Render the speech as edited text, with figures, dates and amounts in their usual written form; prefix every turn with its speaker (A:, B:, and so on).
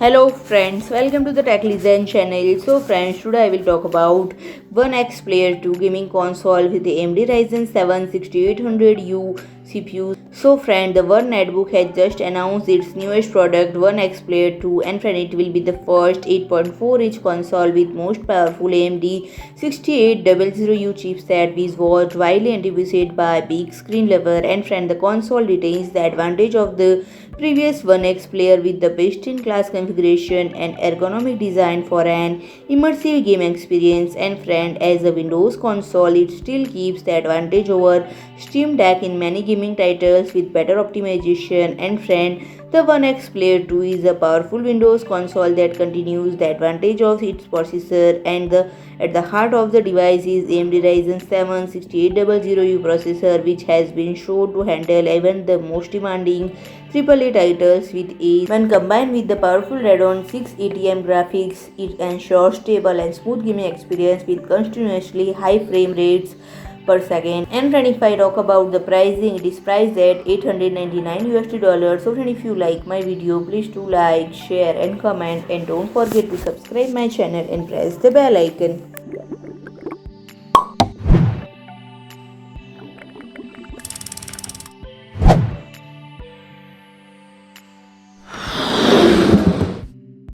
A: Hello friends, welcome to the Tech Listen channel. So friends, today I will talk about ONEXPLAYER 2 gaming console with the AMD Ryzen 7 6800U CPU. So friend, the One-Netbook has just announced its newest product ONEXPLAYER 2, and friend, it will be the first 8.4-inch console with most powerful AMD 6800U chipset, which was widely anticipated by big screen lover. And friend, the console retains the advantage of the previous ONEXPLAYER with the best-in-class configuration and ergonomic design for an immersive game experience. And friend, as a Windows console, it still keeps the advantage over Steam Deck in many gaming titles with better optimization. And friend, the ONEXPLAYER 2 is a powerful Windows console that continues the advantage of its processor, and at the heart of the device is AMD Ryzen 7 6800U processor, which has been shown to handle even the most demanding AAA titles with ease. When combined with the powerful Radeon 6 ATM graphics, it ensures stable and smooth gaming experience with continuously high frame rates per second. And friend, if I talk about the pricing, it is priced at $899. So friend, if you like my video, please do like, share and comment, and don't forget to subscribe my channel and press the bell icon.